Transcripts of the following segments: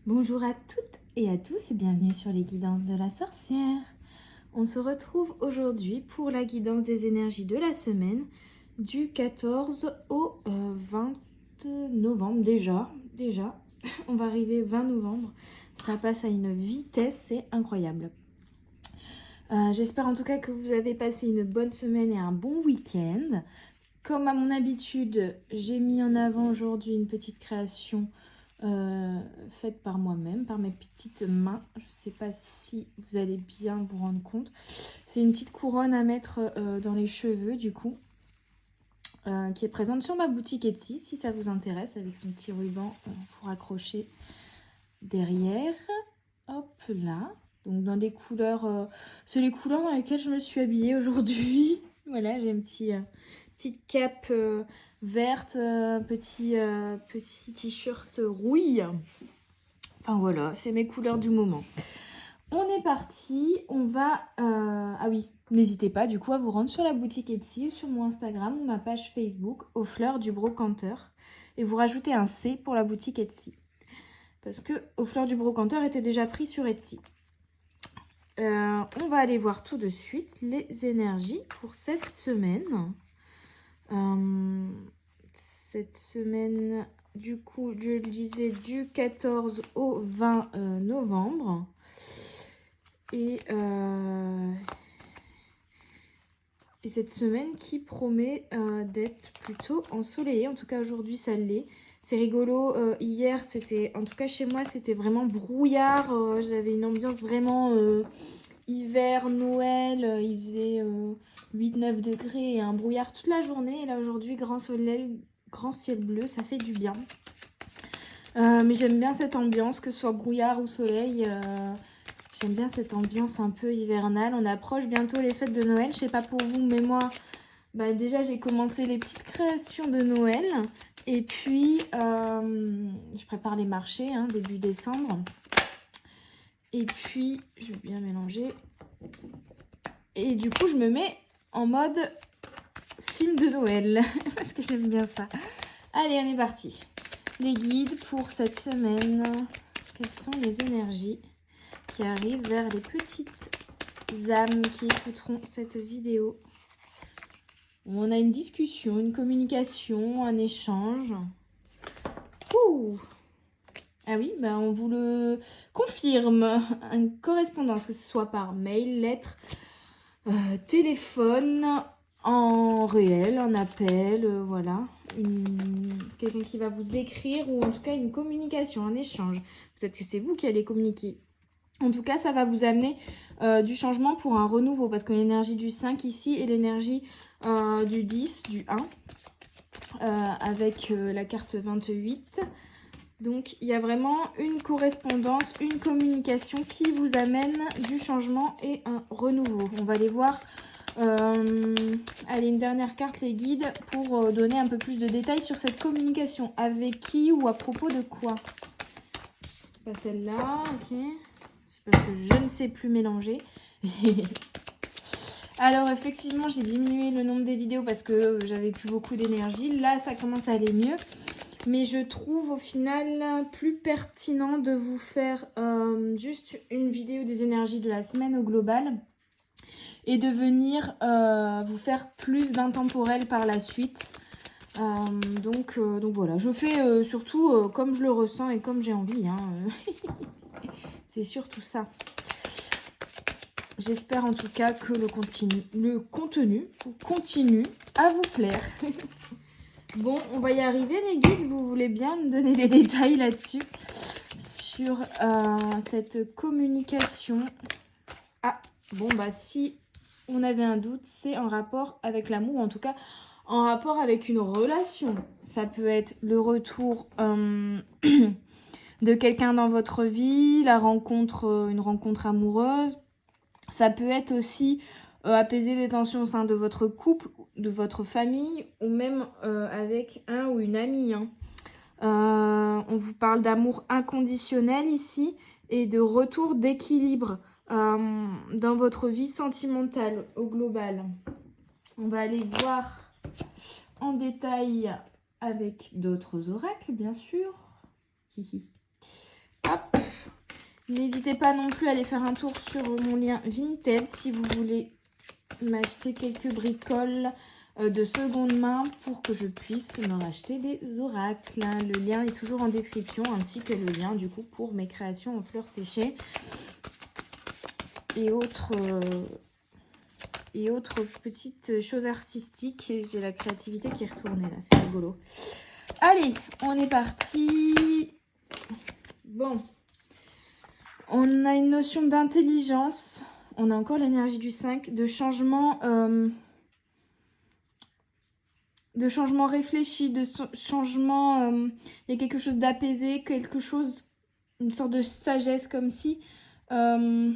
Bonjour à toutes et à tous et bienvenue sur les guidances de la sorcière. On se retrouve aujourd'hui pour la guidance des énergies de la semaine du 14 au 20 novembre déjà. On va arriver 20 novembre. Ça passe à une vitesse, c'est incroyable. J'espère en tout cas que vous avez passé une bonne semaine et un bon week-end. Comme à mon habitude, j'ai mis en avant aujourd'hui une petite création faite par moi-même, par mes petites mains. Je ne sais pas si vous allez bien vous rendre compte. C'est une petite couronne à mettre dans les cheveux du coup, qui est présente sur ma boutique Etsy, si ça vous intéresse, avec son petit ruban pour accrocher derrière. Hop là. Donc dans des couleurs, c'est les couleurs dans lesquelles je me suis habillée aujourd'hui. Voilà, j'ai une petite cape verte, petit t-shirt rouille. Enfin voilà, c'est mes couleurs du moment. On est parti, on va... Ah oui, n'hésitez pas du coup à vous rendre sur la boutique Etsy, sur mon Instagram ou ma page Facebook, aux fleurs du brocanteur. Et vous rajoutez un C pour la boutique Etsy. Parce que aux fleurs du brocanteur était déjà pris sur Etsy. On va aller voir tout de suite les énergies pour cette semaine. Cette semaine, du coup, je le disais, du 14 au 20 novembre. Et cette semaine qui promet d'être plutôt ensoleillée. En tout cas, aujourd'hui, ça l'est. C'est rigolo. Hier, c'était, en tout cas chez moi, c'était vraiment brouillard. J'avais une ambiance vraiment hiver, Noël. Il faisait 8-9 degrés et un brouillard toute la journée. Et là, aujourd'hui, grand soleil, grand ciel bleu, ça fait du bien. Mais j'aime bien cette ambiance, que ce soit brouillard ou soleil. J'aime bien cette ambiance un peu hivernale. On approche bientôt les fêtes de Noël. Je sais pas pour vous, mais moi, déjà, j'ai commencé les petites créations de Noël. Et puis, je prépare les marchés, début décembre. Et puis, je vais bien mélanger. Et du coup, je me mets en mode film de Noël. Parce que j'aime bien ça. Allez, on est parti. Les guides pour cette semaine. Quelles sont les énergies qui arrivent vers les petites âmes qui écouteront cette vidéo? On a une discussion, une communication, un échange. Ouh! Ah oui, on vous le confirme. Une correspondance, que ce soit par mail, lettre, téléphone, en réel, en appel, voilà. Quelqu'un qui va vous écrire ou en tout cas une communication, un échange. Peut-être que c'est vous qui allez communiquer. En tout cas, ça va vous amener du changement pour un renouveau parce que l'énergie du 5 ici et l'énergie du 10, du 1 avec la carte 28. Donc, il y a vraiment une correspondance, une communication qui vous amène du changement et un renouveau. On va aller voir. Allez, une dernière carte, les guides, pour donner un peu plus de détails sur cette communication. Avec qui ou à propos de quoi? Pas celle-là, ok. C'est parce que je ne sais plus mélanger. Alors, effectivement, j'ai diminué le nombre des vidéos parce que j'avais plus beaucoup d'énergie. Là, ça commence à aller mieux. Mais je trouve au final plus pertinent de vous faire juste une vidéo des énergies de la semaine au global et de venir vous faire plus d'intemporel par la suite. Donc voilà, je fais surtout comme je le ressens et comme j'ai envie. C'est surtout ça. J'espère en tout cas que le contenu continue à vous plaire. Bon, on va y arriver les guides. Vous voulez bien me donner des détails là-dessus, sur cette communication. Ah, bon, si on avait un doute, c'est en rapport avec l'amour, en tout cas en rapport avec une relation. Ça peut être le retour de quelqu'un dans votre vie, une rencontre amoureuse. Ça peut être aussi apaiser des tensions au sein de votre couple, de votre famille ou même avec un ou une amie. On vous parle d'amour inconditionnel ici et de retour d'équilibre dans votre vie sentimentale au global. On va aller voir en détail avec d'autres oracles, bien sûr. Hop. N'hésitez pas non plus à aller faire un tour sur mon lien Vinted si vous voulez m'acheter quelques bricoles de seconde main pour que je puisse me racheter des oracles. Le lien est toujours en description ainsi que le lien du coup pour mes créations en fleurs séchées et autres petites choses artistiques. J'ai la créativité qui est retournée là, c'est rigolo. Allez, on est parti. Bon, on a une notion d'intelligence. On a encore l'énergie du 5, de changement réfléchi, de changement. Il y a quelque chose d'apaisé, quelque chose, une sorte de sagesse comme si. On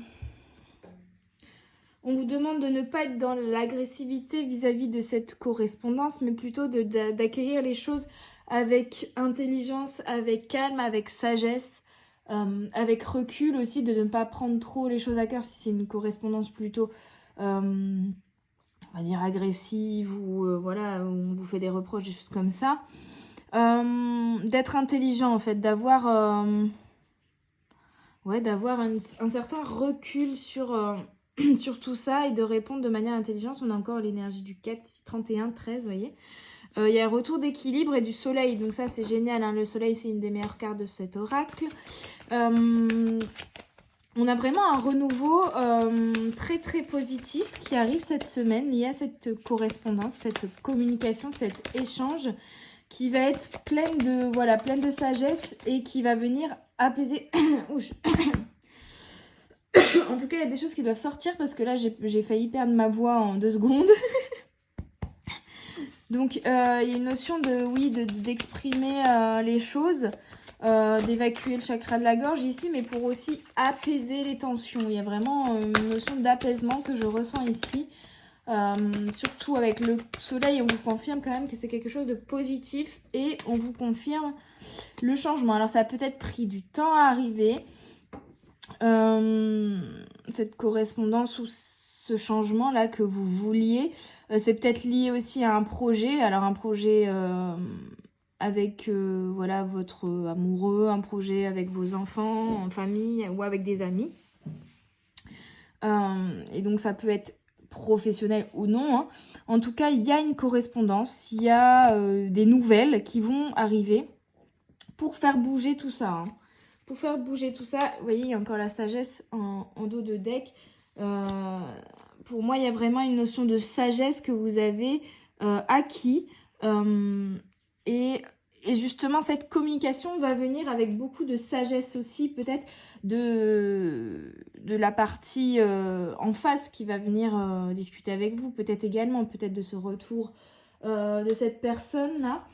vous demande de ne pas être dans l'agressivité vis-à-vis de cette correspondance, mais plutôt d'accueillir les choses avec intelligence, avec calme, avec sagesse, avec recul aussi, de ne pas prendre trop les choses à cœur si c'est une correspondance plutôt, on va dire, agressive ou voilà, où on vous fait des reproches, des choses comme ça. D'être intelligent en fait, d'avoir un certain recul sur tout ça et de répondre de manière intelligente. On a encore l'énergie du 4, 31, 13, vous voyez. Il y a un retour d'équilibre et du soleil, donc ça c'est génial, hein. Le soleil c'est une des meilleures cartes de cet oracle. On a vraiment un renouveau très très positif qui arrive cette semaine lié à cette correspondance, cette communication, cet échange qui va être pleine de sagesse et qui va venir apaiser... En tout cas, il y a des choses qui doivent sortir parce que là, j'ai failli perdre ma voix en 2 secondes. Donc, il y a une notion d'exprimer les choses, d'évacuer le chakra de la gorge ici, mais pour aussi apaiser les tensions. Il y a vraiment une notion d'apaisement que je ressens ici. Surtout avec le soleil, on vous confirme quand même que c'est quelque chose de positif et on vous confirme le changement. Alors, ça a peut-être pris du temps à arriver. Cette correspondance ou ce changement là que vous vouliez, c'est peut-être lié aussi à un projet. Alors un projet avec votre amoureux, un projet avec vos enfants, en famille ou avec des amis. Et donc ça peut être professionnel ou non, hein. En tout cas, il y a une correspondance, il y a des nouvelles qui vont arriver pour faire bouger tout ça, hein. Pour faire bouger tout ça, vous voyez, il y a encore la sagesse en dos de deck. Pour moi, il y a vraiment une notion de sagesse que vous avez acquis. Et justement, cette communication va venir avec beaucoup de sagesse aussi, peut-être de la partie en face qui va venir discuter avec vous. Peut-être également, peut-être de ce retour de cette personne-là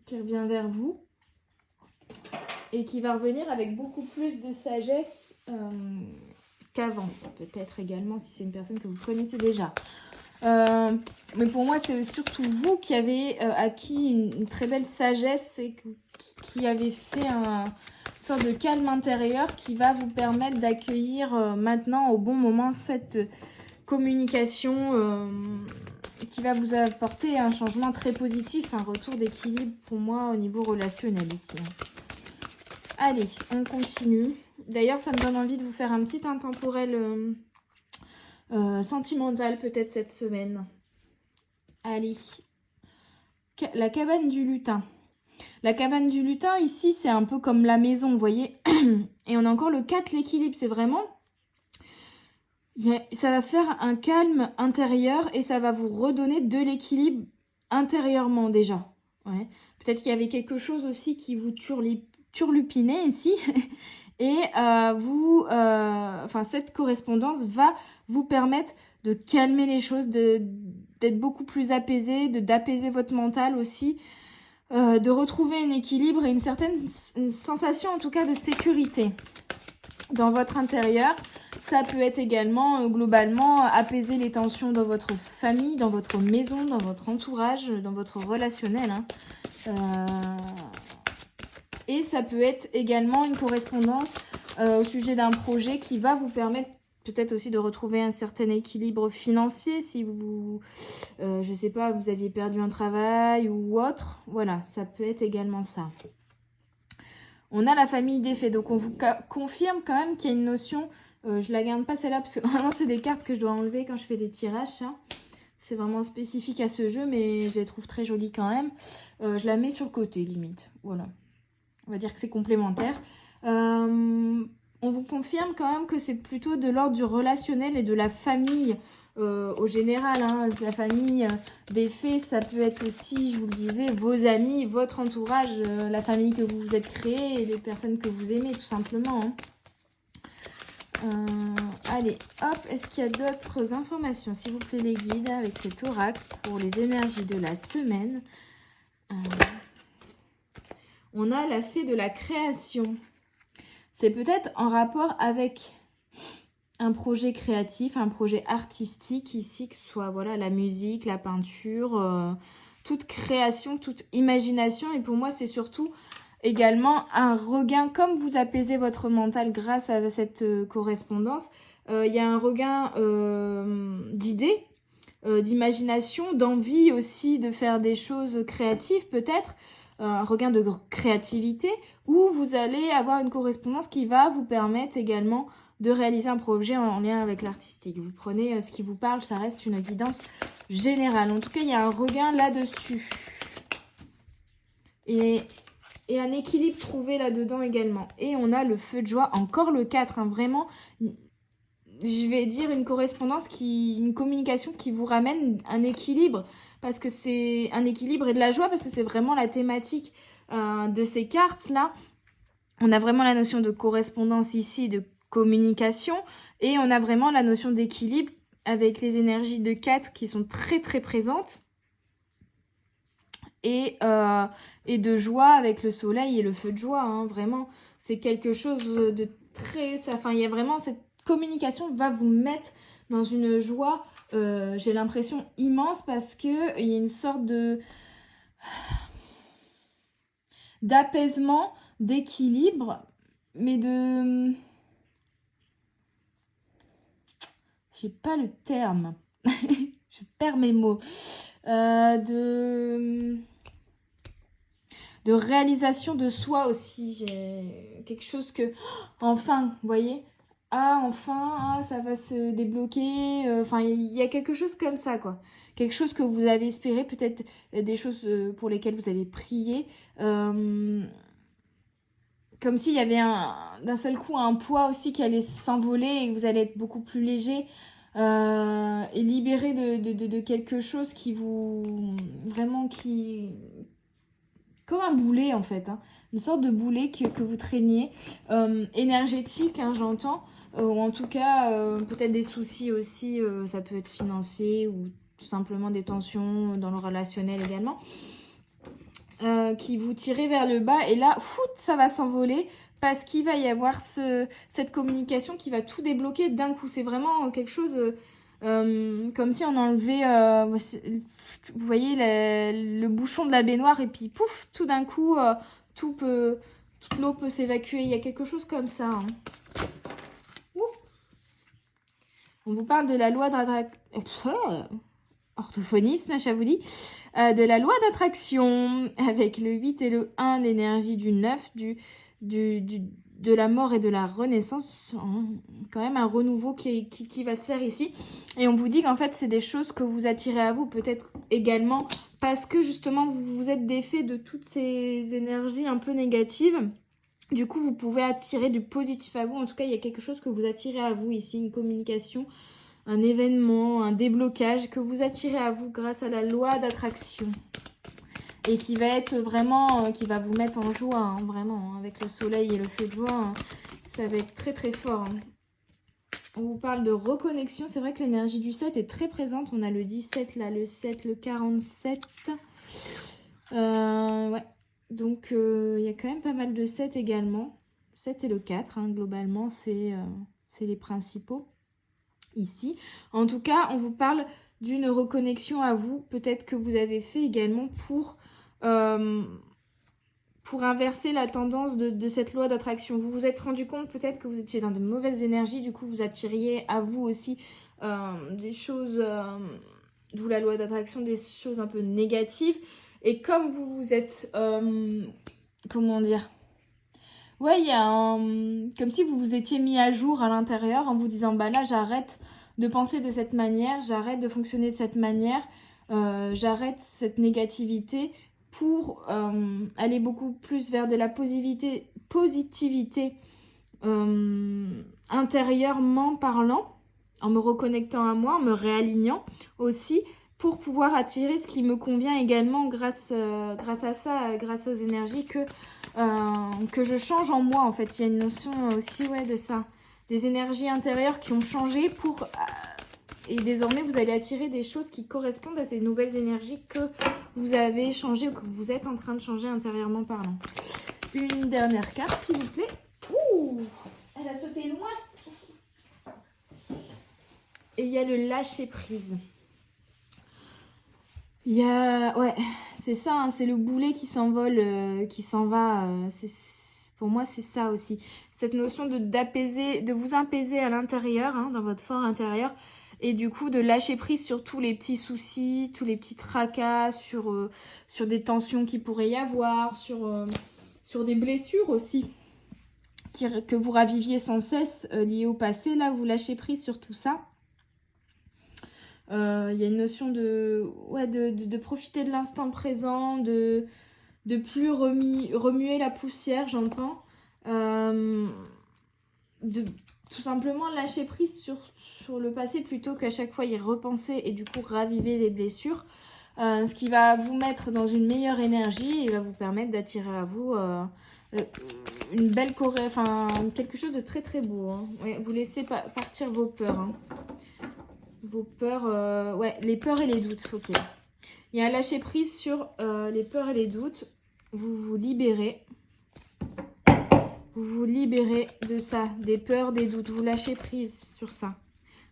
qui revient vers vous. Et qui va revenir avec beaucoup plus de sagesse qu'avant. Peut-être également si c'est une personne que vous connaissez déjà. Mais pour moi, c'est surtout vous qui avez acquis une très belle sagesse et qui avez fait une sorte de calme intérieur qui va vous permettre d'accueillir maintenant au bon moment cette communication qui va vous apporter un changement très positif, un retour d'équilibre pour moi au niveau relationnel ici. Allez, on continue. D'ailleurs, ça me donne envie de vous faire un petit intemporel sentimental peut-être cette semaine. Allez. La cabane du lutin. La cabane du lutin, ici, c'est un peu comme la maison, vous voyez. Et on a encore le 4, l'équilibre. C'est vraiment... ça va faire un calme intérieur et ça va vous redonner de l'équilibre intérieurement déjà. Ouais. Peut-être qu'il y avait quelque chose aussi qui vous turlupinait ici. Et cette correspondance va vous permettre de calmer les choses, d'être beaucoup plus apaisé, d'apaiser votre mental aussi, de retrouver un équilibre et une sensation en tout cas de sécurité dans votre intérieur. Ça peut être également globalement apaiser les tensions dans votre famille, dans votre maison, dans votre entourage, dans votre relationnel, hein. Et ça peut être également une correspondance au sujet d'un projet qui va vous permettre peut-être aussi de retrouver un certain équilibre financier si vous, je sais pas, vous aviez perdu un travail ou autre. Voilà, ça peut être également ça. On a la famille des fées, donc on vous confirme quand même qu'il y a une notion, je la garde pas celle-là, parce que vraiment c'est des cartes que je dois enlever quand je fais des tirages, ça. C'est vraiment spécifique à ce jeu, mais je les trouve très jolies quand même. Je la mets sur le côté, limite, voilà. On va dire que c'est complémentaire. On vous confirme quand même que c'est plutôt de l'ordre du relationnel et de la famille au général. Hein. La famille des fées, ça peut être aussi, je vous le disais, vos amis, votre entourage, la famille que vous vous êtes créée et les personnes que vous aimez tout simplement. Hein. Allez, hop, est-ce qu'il y a d'autres informations, s'il vous plaît les guides, avec cet oracle pour les énergies de la semaine. On a la fée de la création. C'est peut-être en rapport avec un projet créatif, un projet artistique ici, que ce soit voilà, la musique, la peinture, toute création, toute imagination. Et pour moi, c'est surtout également un regain, comme vous apaisez votre mental grâce à cette correspondance, il y a un regain d'idées, d'imagination, d'envie aussi de faire des choses créatives peut-être, un regain de créativité, où vous allez avoir une correspondance qui va vous permettre également de réaliser un projet en lien avec l'artistique. Vous prenez ce qui vous parle, ça reste une guidance générale. En tout cas, il y a un regain là-dessus. Et un équilibre trouvé là-dedans également. Et on a le feu de joie, encore le 4, hein, vraiment, je vais dire une correspondance, une communication qui vous ramène un équilibre, parce que c'est un équilibre et de la joie, parce que c'est vraiment la thématique de ces cartes-là. On a vraiment la notion de correspondance ici, de communication, et on a vraiment la notion d'équilibre avec les énergies de 4 qui sont très très présentes. Et de joie avec le soleil et le feu de joie, hein, vraiment. C'est quelque chose de très... Enfin, il y a vraiment cette communication va vous mettre dans une joie, j'ai l'impression, immense, parce qu'il y a une sorte d'apaisement, d'équilibre, mais de... J'ai pas le terme. Je perds mes mots. De réalisation de soi aussi. J'ai quelque chose que... Enfin, vous voyez, enfin, ça va se débloquer. Enfin, il y a quelque chose comme ça, quoi. Quelque chose que vous avez espéré, peut-être des choses pour lesquelles vous avez prié. Comme s'il y avait d'un seul coup un poids aussi qui allait s'envoler et que vous allez être beaucoup plus léger. Et libéré de quelque chose qui vous... Vraiment qui... Comme un boulet en fait, hein. Une sorte de boulet que vous traîniez, énergétique, hein, j'entends, ou en tout cas peut-être des soucis aussi, ça peut être financier ou tout simplement des tensions dans le relationnel également, qui vous tiraient vers le bas et là, ça va s'envoler parce qu'il va y avoir cette communication qui va tout débloquer d'un coup. C'est vraiment quelque chose comme si on enlevait, vous voyez, le bouchon de la baignoire et puis pouf, tout d'un coup, toute l'eau peut s'évacuer. Il y a quelque chose comme ça. Hein. On vous parle de la loi orthophonisme, je vous dis, de la loi d'attraction avec le 8 et le 1, l'énergie du 9, de la mort et de la renaissance, quand même un renouveau qui va se faire ici. Et on vous dit qu'en fait, c'est des choses que vous attirez à vous, peut-être également parce que justement, vous êtes défait de toutes ces énergies un peu négatives. Du coup, vous pouvez attirer du positif à vous. En tout cas, il y a quelque chose que vous attirez à vous ici, une communication, un événement, un déblocage que vous attirez à vous grâce à la loi d'attraction. Et qui va être vraiment, qui va vous mettre en joie, hein, vraiment, hein, avec le soleil et le feu de joie. Hein, ça va être très très fort. Hein. On vous parle de reconnexion. C'est vrai que l'énergie du 7 est très présente. On a le 17 là, le 7, le 47. Ouais. Donc, il y a quand même pas mal de 7 également. 7 et le 4, hein, globalement, c'est les principaux ici. En tout cas, on vous parle d'une reconnexion à vous. Peut-être que vous avez fait également pour inverser la tendance de cette loi d'attraction. Vous vous êtes rendu compte peut-être que vous étiez dans de mauvaises énergies. Du coup, vous attiriez à vous aussi des choses, d'où la loi d'attraction, des choses un peu négatives. Et comme vous êtes, comment dire, Ouais, il y a comme si vous vous étiez mis à jour à l'intérieur en vous disant, bah là, j'arrête de penser de cette manière, j'arrête de fonctionner de cette manière, j'arrête cette négativité pour aller beaucoup plus vers de la positivité intérieurement parlant, en me reconnectant à moi, en me réalignant aussi, pour pouvoir attirer ce qui me convient également grâce à ça, grâce aux énergies que je change en moi. En fait, il y a une notion aussi de ça, des énergies intérieures qui ont changé et désormais vous allez attirer des choses qui correspondent à ces nouvelles énergies que vous avez changées ou que vous êtes en train de changer intérieurement parlant. Une dernière carte, s'il vous plaît. Ouh, elle a sauté loin. Et il y a le lâcher prise. Il y a... Ouais, c'est ça, hein, c'est le boulet qui s'envole, qui s'en va. Pour moi, c'est ça aussi. Cette notion d'apaiser, de vous apaiser à l'intérieur, hein, dans votre fort intérieur. Et du coup, de lâcher prise sur tous les petits soucis, tous les petits tracas, sur des tensions qu'il pourrait y avoir, sur des blessures aussi. Que vous raviviez sans cesse liées au passé. Là, vous lâchez prise sur tout ça. Il y a une notion de profiter de l'instant présent, de plus remuer la poussière, j'entends. De tout simplement lâcher prise sur le passé plutôt qu'à chaque fois y repenser et du coup raviver les blessures. Ce qui va vous mettre dans une meilleure énergie et va vous permettre d'attirer à vous une belle quelque chose de très très beau. Hein. Ouais, vous laissez partir vos peurs. Hein. Vos peurs, les peurs et les doutes, ok. Il y a un lâcher prise sur les peurs et les doutes. Vous vous libérez. Vous vous libérez de ça, des peurs, des doutes. Vous lâchez prise sur ça.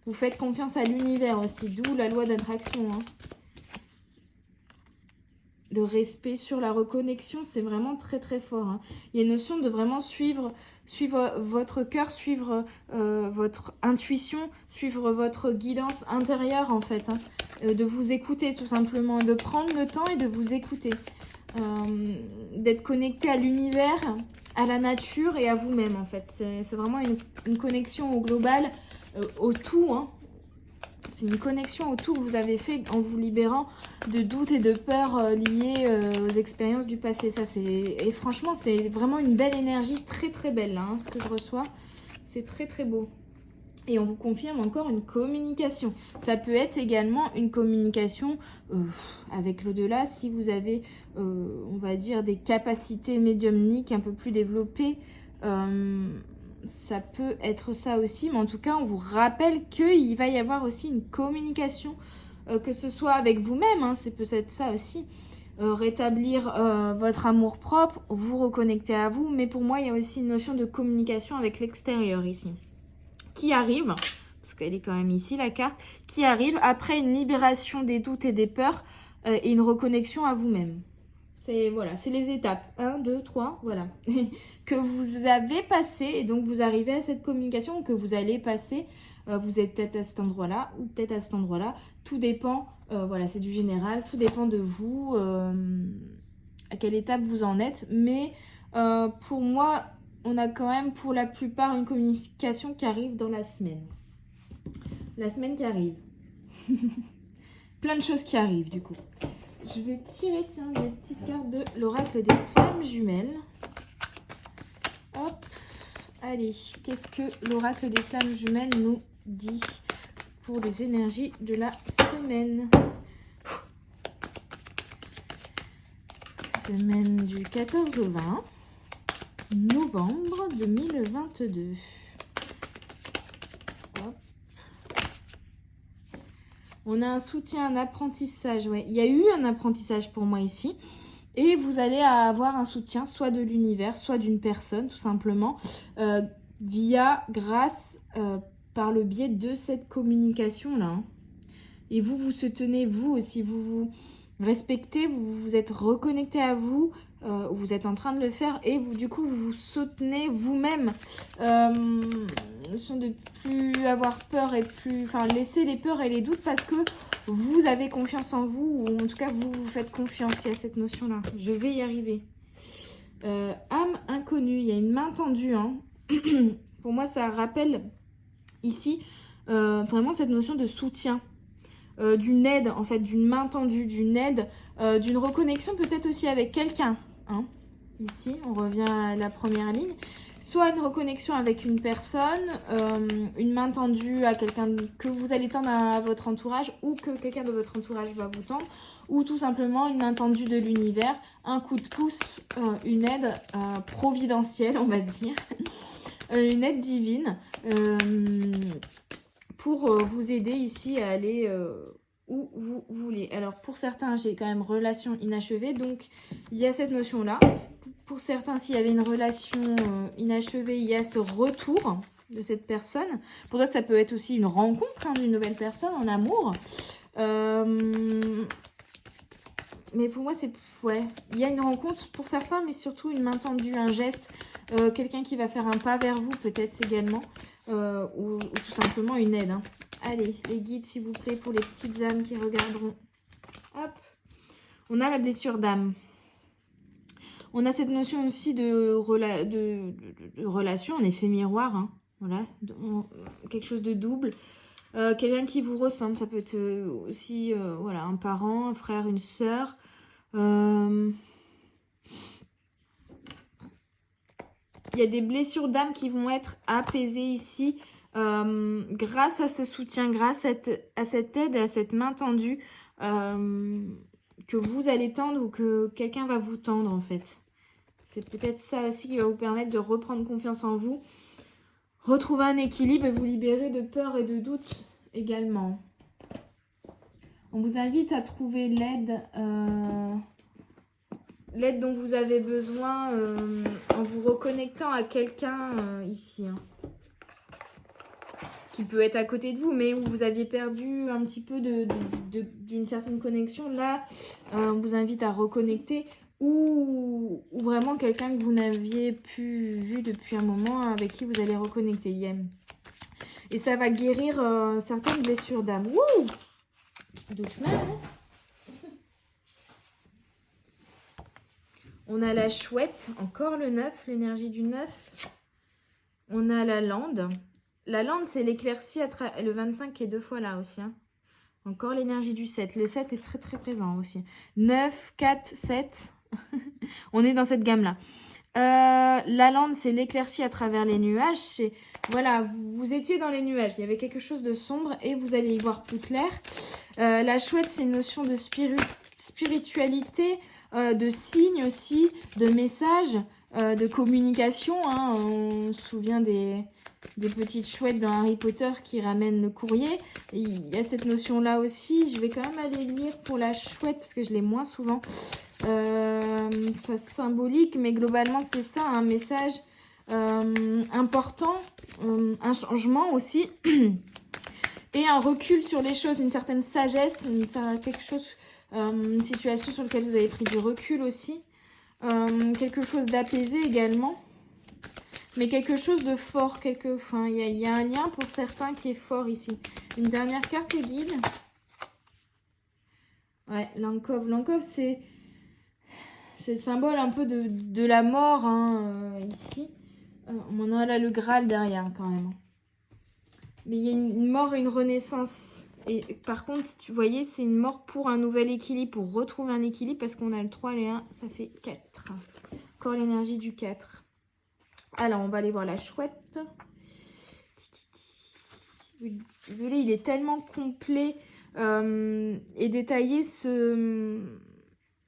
Vous faites confiance à l'univers aussi, d'où la loi d'attraction. Hein. Le respect sur la reconnexion, c'est vraiment très très fort. Hein. Il y a une notion de vraiment suivre votre cœur, suivre votre intuition, suivre votre guidance intérieure en fait. Hein. De vous écouter tout simplement, de prendre le temps et de vous écouter. D'être connecté à l'univers, à la nature et à vous-même en fait. C'est vraiment une connexion au global, au tout. Hein. C'est une connexion au tout que vous avez fait en vous libérant de doutes et de peurs liées aux expériences du passé. Et franchement, c'est vraiment une belle énergie, très très belle là, hein, ce que je reçois. C'est très très beau. Et on vous confirme encore une communication. Ça peut être également une communication avec l'au-delà si vous avez, on va dire, des capacités médiumniques un peu plus développées. Ça peut être ça aussi, mais en tout cas, on vous rappelle qu'il va y avoir aussi une communication, que ce soit avec vous-même, hein, c'est peut-être ça aussi, rétablir votre amour-propre, vous reconnecter à vous, mais pour moi, il y a aussi une notion de communication avec l'extérieur ici, qui arrive, parce qu'elle est quand même ici, la carte, qui arrive après une libération des doutes et des peurs et une reconnexion à vous-même. C'est les étapes. 1, 2, 3, voilà. que vous avez passé et donc vous arrivez à cette communication que vous allez passer. Vous êtes peut-être à cet endroit-là ou peut-être à cet endroit-là. Tout dépend, c'est du général, tout dépend de vous, à quelle étape vous en êtes. Mais pour moi, on a quand même pour la plupart une communication qui arrive dans la semaine. La semaine qui arrive. Plein de choses qui arrivent du coup. Je vais tirer, des petites cartes de l'oracle des flammes jumelles. Hop, allez, qu'est-ce que l'oracle des flammes jumelles nous dit pour les énergies de la semaine? Semaine du 14 au 20 novembre 2022. Hop. On a un soutien, un apprentissage. Ouais. Il y a eu un apprentissage pour moi ici. Et vous allez avoir un soutien soit de l'univers, soit d'une personne, tout simplement, grâce, par le biais de cette communication-là. Hein. Et vous vous soutenez, vous aussi, vous vous respectez, vous vous êtes reconnecté à vous, vous êtes en train de le faire et du coup, vous vous soutenez vous-même. De plus avoir peur et laisser les peurs et les doutes parce que vous avez confiance en vous ou en tout cas, vous vous faites confiance. Il y a cette notion-là. Je vais y arriver. Âme inconnue, il y a une main tendue. Hein. Pour moi, ça rappelle ici vraiment cette notion de soutien, d'une aide, en fait, d'une main tendue, d'une aide, d'une reconnexion peut-être aussi avec quelqu'un. Hein. Ici, on revient à la première ligne. Soit une reconnexion avec une personne, une main tendue à quelqu'un que vous allez tendre à votre entourage ou que quelqu'un de votre entourage va vous tendre, ou tout simplement une main tendue de l'univers, un coup de pouce, une aide providentielle, on va dire, une aide divine pour vous aider ici à aller où vous voulez. Alors pour certains, j'ai quand même relation inachevée, donc il y a cette notion-là. Pour certains, s'il y avait une relation inachevée, il y a ce retour de cette personne. Pour d'autres, ça peut être aussi une rencontre d'une nouvelle personne en amour. Mais pour moi, c'est... Ouais, il y a une rencontre pour certains, mais surtout une main tendue, un geste. Quelqu'un qui va faire un pas vers vous, peut-être également. Ou tout simplement une aide. Hein. Allez, les guides, s'il vous plaît, pour les petites âmes qui regarderont. Hop. On a la blessure d'âme. On a cette notion aussi de relation, en effet miroir, hein, voilà, quelque chose de double. Quelqu'un qui vous ressemble, ça peut être aussi voilà, un parent, un frère, une sœur. Il y a des blessures d'âme qui vont être apaisées ici grâce à ce soutien, grâce à cette aide, à cette main tendue que vous allez tendre ou que quelqu'un va vous tendre en fait. C'est peut-être ça aussi qui va vous permettre de reprendre confiance en vous, retrouver un équilibre et vous libérer de peur et de doute également. On vous invite à trouver l'aide dont vous avez besoin en vous reconnectant à quelqu'un ici. Hein, qui peut être à côté de vous, mais où vous aviez perdu un petit peu d'une certaine connexion. Là, on vous invite à reconnecter. Ou vraiment quelqu'un que vous n'aviez plus vu depuis un moment, avec qui vous allez reconnecter. Et ça va guérir certaines blessures d'âme. Wouh! Doucement, hein. On a la chouette, encore le 9, l'énergie du 9. On a la lande. La lande, c'est l'éclaircie, le 25 qui est 2 fois là aussi. Hein. Encore l'énergie du 7. Le 7 est très très présent aussi. 9, 4, 7. On est dans cette gamme-là. La lande, c'est l'éclaircie à travers les nuages. C'est, voilà, vous étiez dans les nuages. Il y avait quelque chose de sombre et vous allez y voir plus clair. La chouette, c'est une notion de spiritualité, de signes aussi, de messages, de communication. Hein. On se souvient des petites chouettes dans Harry Potter qui ramènent le courrier. Et il y a cette notion-là aussi. Je vais quand même aller lire pour la chouette parce que je l'ai moins souvent. Ça symbolique, mais globalement, c'est ça, un message important, un changement aussi, et un recul sur les choses, une certaine sagesse, quelque chose, une situation sur laquelle vous avez pris du recul aussi, quelque chose d'apaisé également. Mais quelque chose de fort, il y a un lien pour certains qui est fort ici. Une dernière carte, les guides. Ouais, l'encove. L'encove, c'est le symbole un peu de la mort, hein, ici. On a là le Graal derrière, quand même. Mais il y a une mort et une renaissance. Et par contre, si tu voyez, c'est une mort pour un nouvel équilibre, pour retrouver un équilibre, parce qu'on a le 3 et le 1, ça fait 4. Encore l'énergie du 4. Alors, on va aller voir la chouette. Désolée, il est tellement complet et détaillé,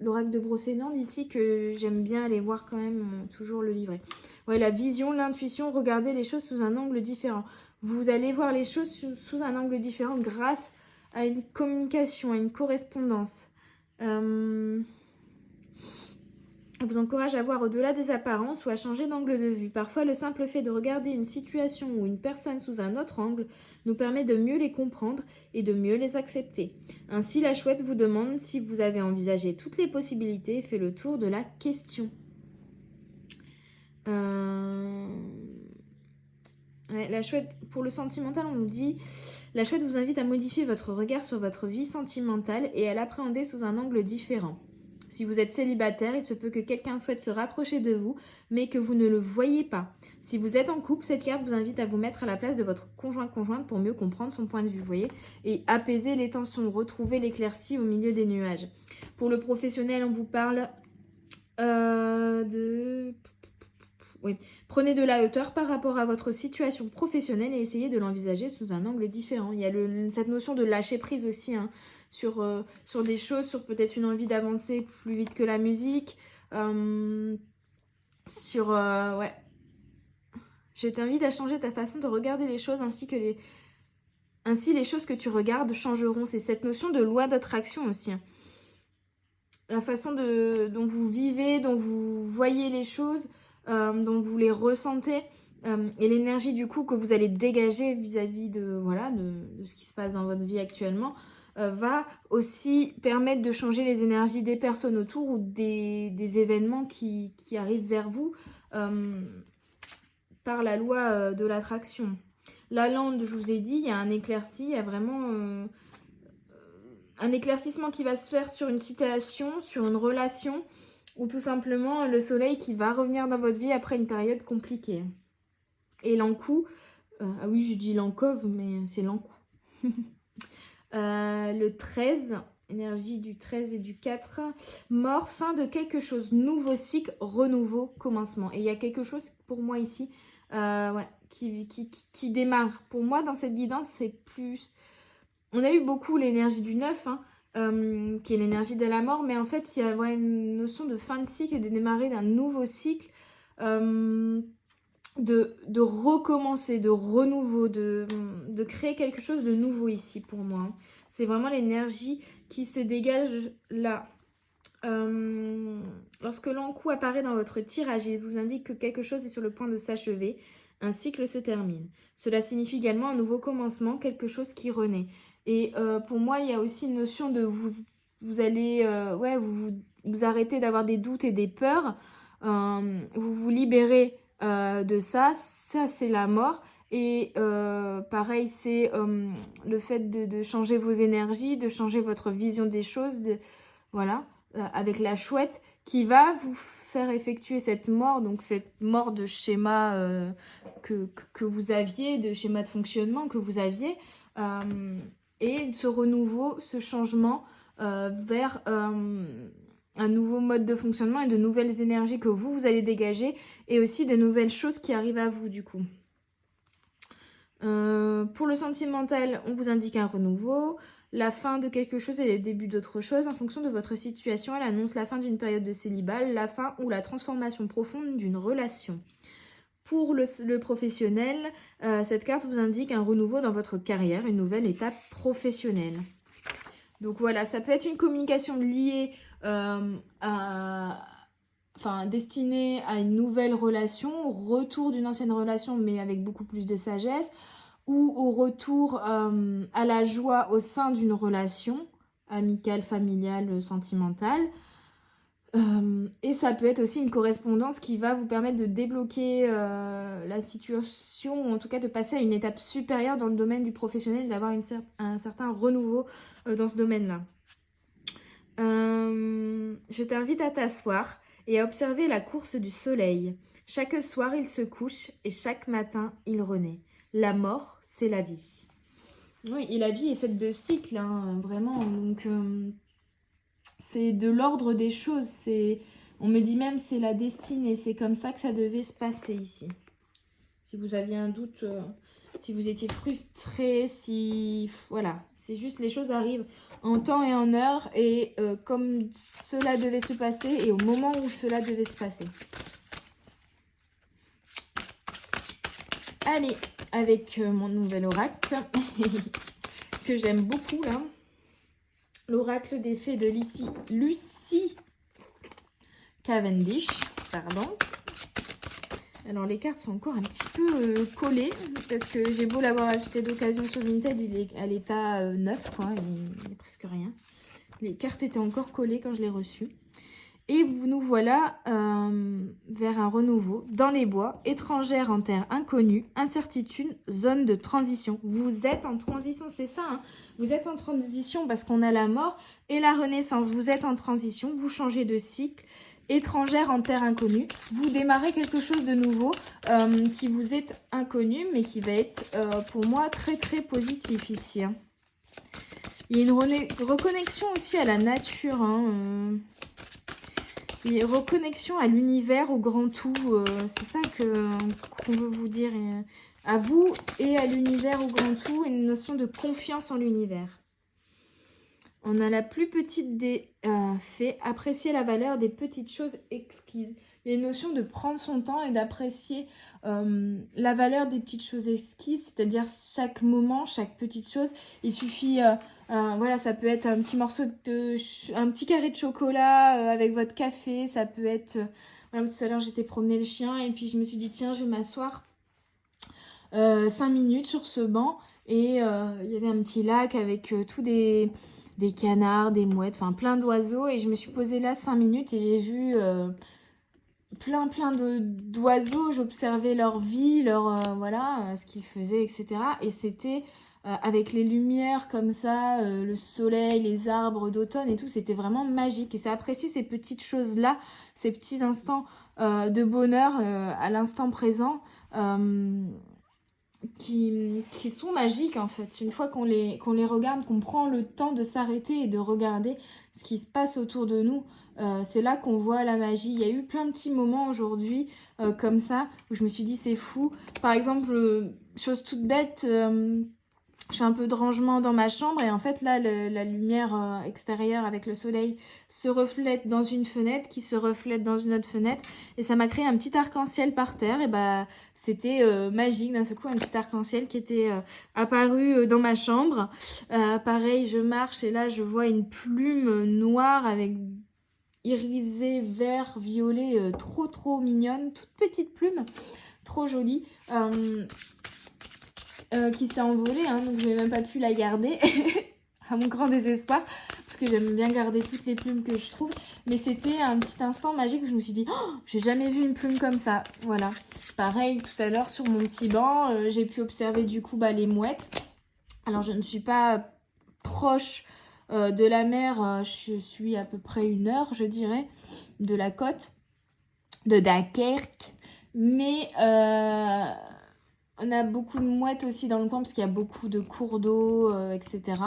l'oracle de Brocéliande ici, que j'aime bien aller voir quand même toujours le livret. Ouais, la vision, l'intuition, regardez les choses sous un angle différent. Vous allez voir les choses sous un angle différent grâce à une communication, à une correspondance. Vous encourage à voir au-delà des apparences ou à changer d'angle de vue. Parfois, le simple fait de regarder une situation ou une personne sous un autre angle nous permet de mieux les comprendre et de mieux les accepter. Ainsi, la chouette vous demande si vous avez envisagé toutes les possibilités et fait le tour de la question. Ouais, la chouette, pour le sentimental, on nous dit la chouette vous invite à modifier votre regard sur votre vie sentimentale et à l'appréhender sous un angle différent. Si vous êtes célibataire, il se peut que quelqu'un souhaite se rapprocher de vous, mais que vous ne le voyez pas. Si vous êtes en couple, cette carte vous invite à vous mettre à la place de votre conjointe pour mieux comprendre son point de vue, vous voyez, et apaiser les tensions, retrouver l'éclaircie au milieu des nuages. Pour le professionnel, on vous parle Oui. Prenez de la hauteur par rapport à votre situation professionnelle et essayez de l'envisager sous un angle différent. Il y a cette notion de lâcher prise aussi, hein, sur des choses, sur peut-être une envie d'avancer plus vite que la musique. Ouais. Je t'invite à changer ta façon de regarder les choses ainsi les choses que tu regardes changeront. C'est cette notion de loi d'attraction aussi, hein. La façon dont vous vivez, dont vous voyez les choses, dont vous les ressentez, et l'énergie du coup que vous allez dégager vis-à-vis de ce qui se passe dans votre vie actuellement, va aussi permettre de changer les énergies des personnes autour ou des événements qui arrivent vers vous par la loi de l'attraction. La lande, je vous ai dit, il y a un éclairci, il y a vraiment un éclaircissement qui va se faire sur une situation, sur une relation, ou tout simplement le soleil qui va revenir dans votre vie après une période compliquée. Et l'encou, ah oui, je dis l'encove, mais c'est l'encou. Le 13, énergie du 13 et du 4, mort, fin de quelque chose, nouveau cycle, renouveau, commencement. Et il y a quelque chose pour moi ici qui démarre. Pour moi, dans cette guidance, c'est plus... On a eu beaucoup l'énergie du 9, hein, qui est l'énergie de la mort, mais en fait, il y a une notion de fin de cycle et de démarrer d'un nouveau cycle, de recommencer, de renouveau, de créer quelque chose de nouveau ici pour moi, hein. C'est vraiment l'énergie qui se dégage là. Lorsque l'encou apparaît dans votre tirage, il vous indique que quelque chose est sur le point de s'achever, un cycle se termine. Cela signifie également un nouveau commencement, quelque chose qui renaît. Et pour moi, il y a aussi une notion de vous allez vous arrêtez d'avoir des doutes et des peurs, vous vous libérez de ça c'est la mort. Et pareil, c'est le fait de changer vos énergies, de changer votre vision des choses, avec la chouette qui va vous faire effectuer cette mort, donc cette mort de schéma que vous aviez, de schéma de fonctionnement que vous aviez, et ce renouveau, ce changement vers un nouveau mode de fonctionnement et de nouvelles énergies que vous allez dégager, et aussi des nouvelles choses qui arrivent à vous du coup. Pour le sentimental, on vous indique un renouveau, la fin de quelque chose et le début d'autre chose. En fonction de votre situation, elle annonce la fin d'une période de célibat, la fin ou la transformation profonde d'une relation. Pour le professionnel, cette carte vous indique un renouveau dans votre carrière, une nouvelle étape professionnelle. Donc voilà, ça peut être une communication liée destinée à une nouvelle relation, au retour d'une ancienne relation mais avec beaucoup plus de sagesse, ou au retour à la joie au sein d'une relation amicale, familiale, sentimentale. Et ça peut être aussi une correspondance qui va vous permettre de débloquer la situation, ou en tout cas de passer à une étape supérieure dans le domaine du professionnel, d'avoir un certain renouveau dans ce domaine-là. Je t'invite à t'asseoir et à observer la course du soleil. Chaque soir, il se couche et chaque matin, il renaît. La mort, c'est la vie. Oui, et la vie est faite de cycles, hein, vraiment. Donc, c'est de l'ordre des choses. On me dit même c'est la destinée. C'est comme ça que ça devait se passer ici. Si vous aviez un doute, si vous étiez frustré, voilà. C'est juste les choses arrivent en temps et en heure. Et comme cela devait se passer et au moment où cela devait se passer. Allez, avec mon nouvel oracle, que j'aime beaucoup là. L'oracle des fées de Lucie Cavendish. Pardon. Alors les cartes sont encore un petit peu collées, parce que j'ai beau l'avoir acheté d'occasion sur Vinted, il est à l'état neuf, quoi. Il n'y a presque rien. Les cartes étaient encore collées quand je l'ai reçu. Et nous voilà vers un renouveau dans les bois, étrangère en terre inconnue, incertitude, zone de transition. Vous êtes en transition, c'est ça, hein. Vous êtes en transition parce qu'on a la mort et la renaissance. Vous êtes en transition, vous changez de cycle. Étrangère en terre inconnue, vous démarrez quelque chose de nouveau qui vous est inconnu, mais qui va être pour moi très très positif ici, hein. Il y a une reconnexion aussi à la nature, hein, et reconnexion à l'univers, au grand tout. C'est ça qu'on veut vous dire. À vous et à l'univers, au grand tout. Et une notion de confiance en l'univers. On a la plus petite des faits. Apprécier la valeur des petites choses exquises. Il y a une notion de prendre son temps et d'apprécier la valeur des petites choses exquises. C'est-à-dire chaque moment, chaque petite chose. Il suffit... voilà, ça peut être un petit morceau un petit carré de chocolat avec votre café. Ça peut être, voilà, tout à l'heure j'étais promener le chien et puis je me suis dit tiens je vais m'asseoir 5 minutes sur ce banc et il y avait un petit lac avec tous des canards, des mouettes, enfin plein d'oiseaux et je me suis posée là 5 minutes et j'ai vu plein d'oiseaux. J'observais leur vie, voilà, ce qu'ils faisaient, etc. Et c'était avec les lumières comme ça, le soleil, les arbres d'automne et tout, c'était vraiment magique. Et c'est apprécier ces petites choses-là, ces petits instants de bonheur à l'instant présent qui sont magiques en fait. Une fois qu'on les regarde, qu'on prend le temps de s'arrêter et de regarder ce qui se passe autour de nous, c'est là qu'on voit la magie. Il y a eu plein de petits moments aujourd'hui comme ça où je me suis dit c'est fou. Par exemple, chose toute bête, je fais un peu de rangement dans ma chambre et en fait là la lumière extérieure avec le soleil se reflète dans une fenêtre qui se reflète dans une autre fenêtre et ça m'a créé un petit arc-en-ciel par terre et bah c'était magique d'un seul coup, un petit arc-en-ciel qui était apparu dans ma chambre. Pareil, je marche et là je vois une plume noire avec irisé vert violet, trop mignonne, toute petite plume, trop jolie. Qui s'est envolée, hein, donc je n'ai même pas pu la garder, à mon grand désespoir, parce que j'aime bien garder toutes les plumes que je trouve. Mais c'était un petit instant magique où je me suis dit, oh, j'ai jamais vu une plume comme ça. Voilà. Pareil, tout à l'heure sur mon petit banc, j'ai pu observer du coup les mouettes. Alors je ne suis pas proche de la mer, je suis à peu près 1 heure, je dirais, de la côte, de Dunkerque. Mais... on a beaucoup de mouettes aussi dans le coin parce qu'il y a beaucoup de cours d'eau, etc.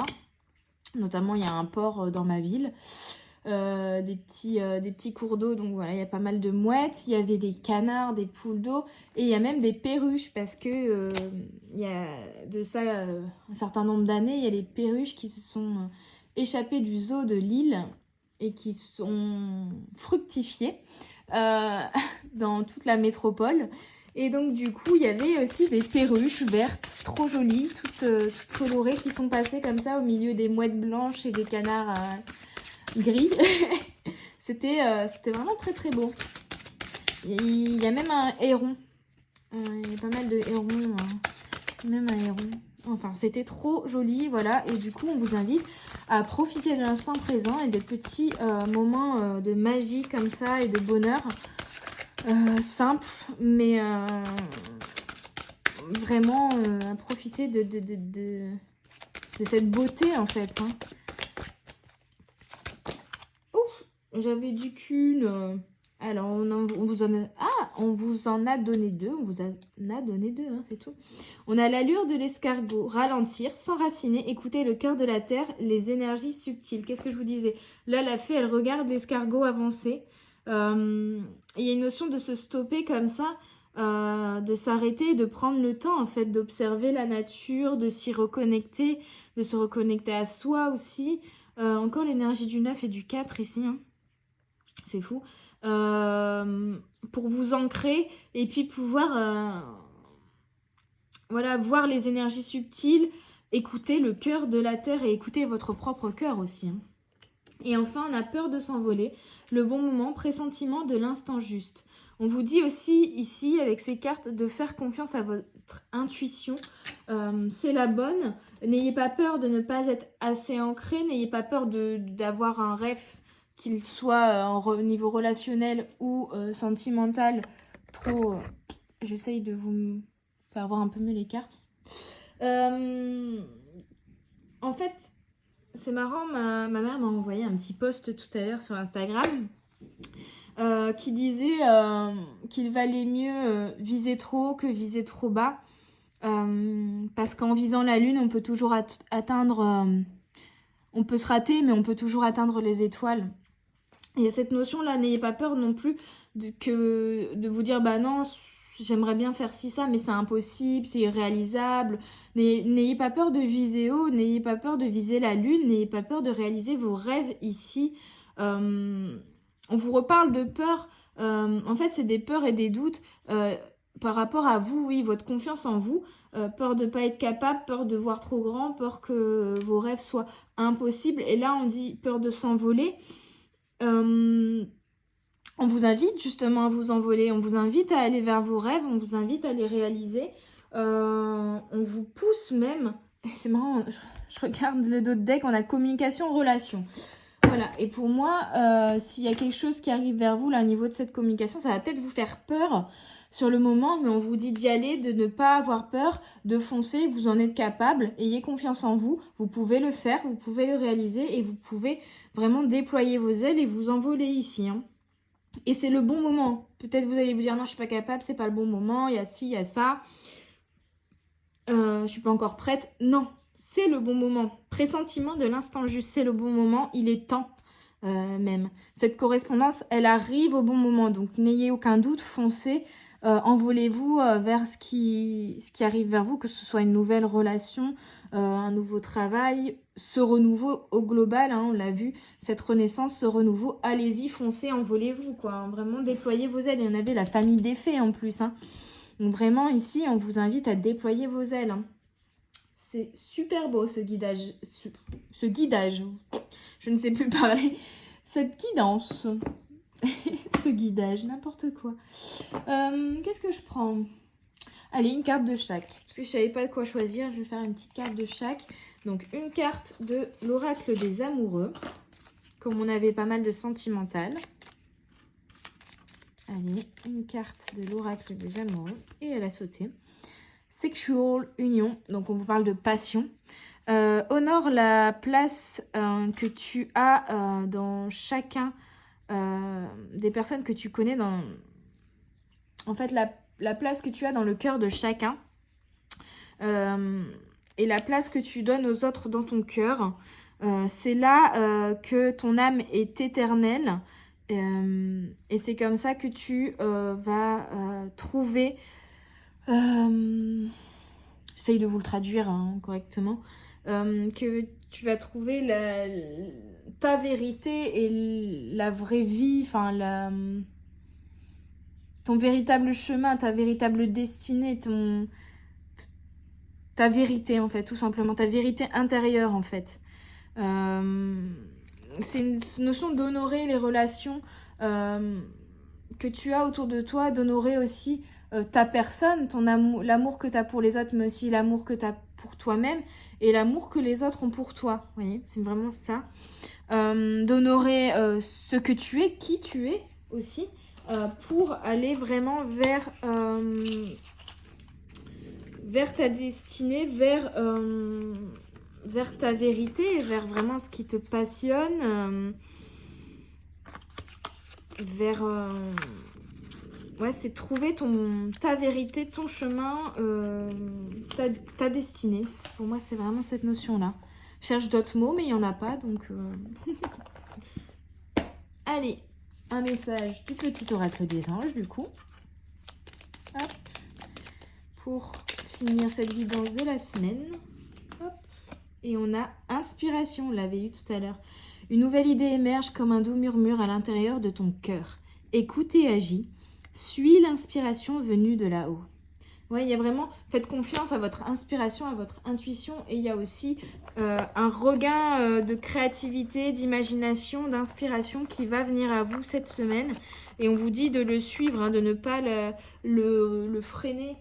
Notamment, il y a un port dans ma ville, des petits cours d'eau. Donc voilà, il y a pas mal de mouettes. Il y avait des canards, des poules d'eau et il y a même des perruches parce que il y a de ça un certain nombre d'années, il y a des perruches qui se sont échappées du zoo de Lille et qui sont fructifiées dans toute la métropole. Et donc du coup il y avait aussi des perruches vertes trop jolies, toutes colorées qui sont passées comme ça au milieu des mouettes blanches et des canards gris. C'était vraiment très beau. Il y a même un héron. Il y a pas mal de hérons. Même un héron. Enfin c'était trop joli, voilà. Et du coup on vous invite à profiter de l'instant présent et des petits moments de magie comme ça et de bonheur. Simple, mais vraiment à profiter de cette beauté en fait. Hein. Ouf, j'avais du cul. Alors on vous en a donné 2. On vous en a donné 2, hein, c'est tout. On a l'allure de l'escargot, ralentir, s'enraciner, écouter le cœur de la terre, les énergies subtiles. Qu'est-ce que je vous disais? Là la fée elle regarde l'escargot avancer. Il y a une notion de se stopper comme ça, de s'arrêter, de prendre le temps en fait d'observer la nature, de s'y reconnecter, de se reconnecter à soi aussi. Encore l'énergie du 9 et du 4 ici, hein. C'est fou. Pour vous ancrer et puis pouvoir voilà, voir les énergies subtiles, écouter le cœur de la terre et écouter votre propre cœur aussi, hein. Et enfin, on a peur de s'envoler. Le bon moment, pressentiment de l'instant juste. On vous dit aussi ici, avec ces cartes, de faire confiance à votre intuition. C'est la bonne. N'ayez pas peur de ne pas être assez ancré. N'ayez pas peur d'avoir un rêve qu'il soit au niveau relationnel ou sentimental, trop... J'essaye de vous faire voir un peu mieux les cartes. En fait, c'est marrant, ma mère m'a envoyé un petit post tout à l'heure sur Instagram qui disait qu'il valait mieux viser trop haut que viser trop bas. Parce qu'en visant la lune, on peut toujours atteindre... on peut se rater, mais on peut toujours atteindre les étoiles. Il y a cette notion-là, n'ayez pas peur non plus de vous dire, bah non, j'aimerais bien faire ci, ça, mais c'est impossible, c'est irréalisable. N'ayez pas peur de viser haut, n'ayez pas peur de viser la lune, n'ayez pas peur de réaliser vos rêves ici. On vous reparle de peur. En fait, c'est des peurs et des doutes par rapport à vous, oui, votre confiance en vous. Peur de ne pas être capable, peur de voir trop grand, peur que vos rêves soient impossibles. Et là, on dit peur de s'envoler. On vous invite justement à vous envoler, on vous invite à aller vers vos rêves, on vous invite à les réaliser. On vous pousse même, c'est marrant, je regarde le dos de deck, on a communication, relation. Voilà, et pour moi, s'il y a quelque chose qui arrive vers vous là au niveau de cette communication, ça va peut-être vous faire peur sur le moment, mais on vous dit d'y aller, de ne pas avoir peur, de foncer, vous en êtes capable, ayez confiance en vous, vous pouvez le faire, vous pouvez le réaliser et vous pouvez vraiment déployer vos ailes et vous envoler ici. Hein. Et c'est le bon moment. Peut-être vous allez vous dire non, je suis pas capable, c'est pas le bon moment, il y a ci, il y a ça. Je suis pas encore prête. Non, c'est le bon moment. Pressentiment de l'instant juste, c'est le bon moment, il est temps même. Cette correspondance, elle arrive au bon moment, donc n'ayez aucun doute, foncez. Envolez-vous vers ce qui arrive vers vous, que ce soit une nouvelle relation, un nouveau travail, ce renouveau au global, hein, on l'a vu, cette renaissance, ce renouveau, allez-y, foncez, envolez-vous, quoi, hein, vraiment déployez vos ailes. Et on avait la famille des fées en plus, hein. Donc vraiment ici, on vous invite à déployer vos ailes. Hein. C'est super beau ce guidage, ce guidage, je ne sais plus parler, cette guidance. Ce guidage, n'importe quoi. Qu'est-ce que je prends? Allez, une carte de chaque. Parce que je savais pas de quoi choisir, je vais faire une petite carte de chaque. Donc, une carte de l'oracle des amoureux. Comme on avait pas mal de sentimental. Allez, une carte de l'oracle des amoureux. Et elle a sauté. Sexual union. Donc, on vous parle de passion. Honore la place que tu as dans chacun des personnes que tu connais dans... En fait, la place que tu as dans le cœur de chacun et la place que tu donnes aux autres dans ton cœur. C'est là que ton âme est éternelle et c'est comme ça que tu vas trouver... J'essaye de vous le traduire hein, correctement. Que tu vas trouver ta vérité et la vraie vie, enfin ton véritable chemin, ta véritable destinée, ta vérité en fait, tout simplement, ta vérité intérieure en fait. C'est une notion d'honorer les relations que tu as autour de toi, d'honorer aussi ta personne, ton amour, l'amour que tu as pour les autres, mais aussi l'amour que tu as pour toi-même et l'amour que les autres ont pour toi. Vous voyez, c'est vraiment ça. D'honorer ce que tu es, qui tu es aussi, pour aller vraiment vers ta destinée, vers ta vérité, vers vraiment ce qui te passionne, ouais, c'est trouver ta vérité, ton chemin, ta destinée. Pour moi, c'est vraiment cette notion-là. Je cherche d'autres mots, mais il n'y en a pas, donc... Allez, un message du petit oracle des anges, du coup. Hop. Pour finir cette guidance de la semaine. Hop. Et on a inspiration, on l'avait eu tout à l'heure. Une nouvelle idée émerge comme un doux murmure à l'intérieur de ton cœur. Écoute et agis. Suis l'inspiration venue de là-haut. Ouais, il y a vraiment, faites confiance à votre inspiration, à votre intuition. Et il y a aussi un regain de créativité, d'imagination, d'inspiration qui va venir à vous cette semaine. Et on vous dit de le suivre, hein, de ne pas le freiner,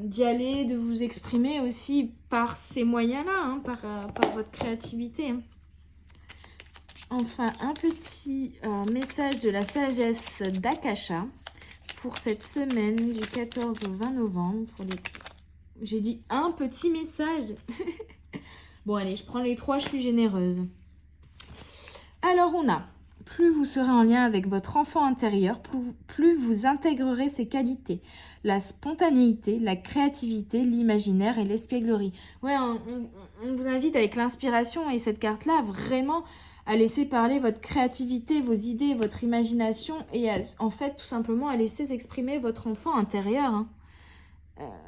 d'y aller, de vous exprimer aussi par ces moyens-là, hein, par votre créativité. Hein. Enfin, un petit message de la sagesse d'Akasha pour cette semaine du 14 au 20 novembre. J'ai dit un petit message. Bon, allez, je prends les 3, je suis généreuse. Alors, on a, plus vous serez en lien avec votre enfant intérieur, plus vous intégrerez ses qualités. La spontanéité, la créativité, l'imaginaire et l'espièglerie. Ouais, on vous invite avec l'inspiration et cette carte-là, vraiment à laisser parler votre créativité, vos idées, votre imagination et en fait, tout simplement, à laisser s'exprimer votre enfant intérieur. Hein.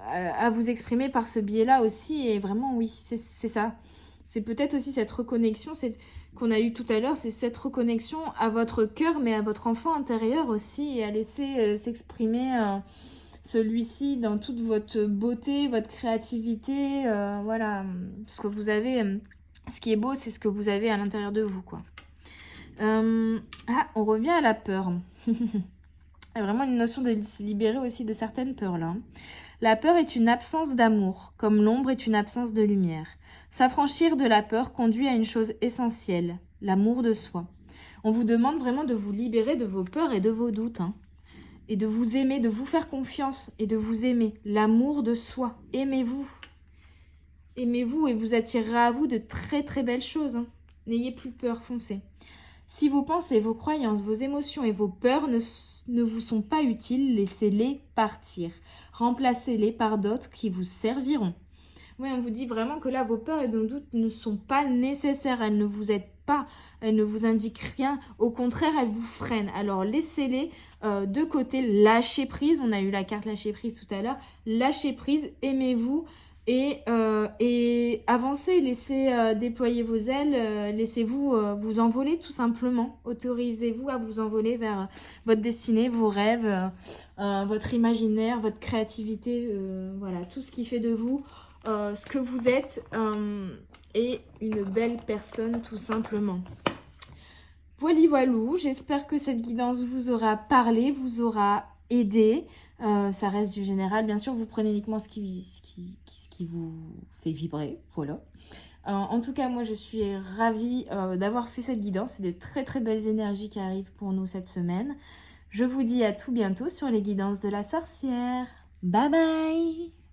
À vous exprimer par ce biais-là aussi. Et vraiment, oui, c'est ça. C'est peut-être aussi cette reconnexion qu'on a eue tout à l'heure, c'est cette reconnexion à votre cœur, mais à votre enfant intérieur aussi, et à laisser s'exprimer celui-ci dans toute votre beauté, votre créativité. Voilà, ce que vous avez, ce qui est beau, c'est ce que vous avez à l'intérieur de vous, quoi. On revient à la peur. Il y a vraiment une notion de se libérer aussi de certaines peurs, là. La peur est une absence d'amour, comme l'ombre est une absence de lumière. S'affranchir de la peur conduit à une chose essentielle, l'amour de soi. On vous demande vraiment de vous libérer de vos peurs et de vos doutes, hein, et de vous aimer, de vous faire confiance et de vous aimer. L'amour de soi. Aimez-vous. Aimez-vous et vous attirera à vous de très très belles choses. Hein. N'ayez plus peur, foncez. Si vos pensées, vos croyances, vos émotions et vos peurs ne vous sont pas utiles, laissez-les partir. Remplacez-les par d'autres qui vous serviront. Oui, on vous dit vraiment que là, vos peurs et vos doutes ne sont pas nécessaires. Elles ne vous aident pas, elles ne vous indiquent rien. Au contraire, elles vous freinent. Alors, laissez-les de côté. Lâchez prise. On a eu la carte lâcher prise tout à l'heure. Lâchez prise, aimez-vous. Et avancez, laissez déployer vos ailes, laissez-vous vous envoler tout simplement. Autorisez-vous à vous envoler vers votre destinée, vos rêves, votre imaginaire, votre créativité, voilà, tout ce qui fait de vous ce que vous êtes et une belle personne tout simplement. Voilou, j'espère que cette guidance vous aura parlé, vous aura aidé. Ça reste du général, bien sûr, vous prenez uniquement ce qui vous fait vibrer, voilà. En tout cas, moi, je suis ravie d'avoir fait cette guidance. C'est de très très belles énergies qui arrivent pour nous cette semaine. Je vous dis à tout bientôt sur les guidances de la sorcière. Bye bye!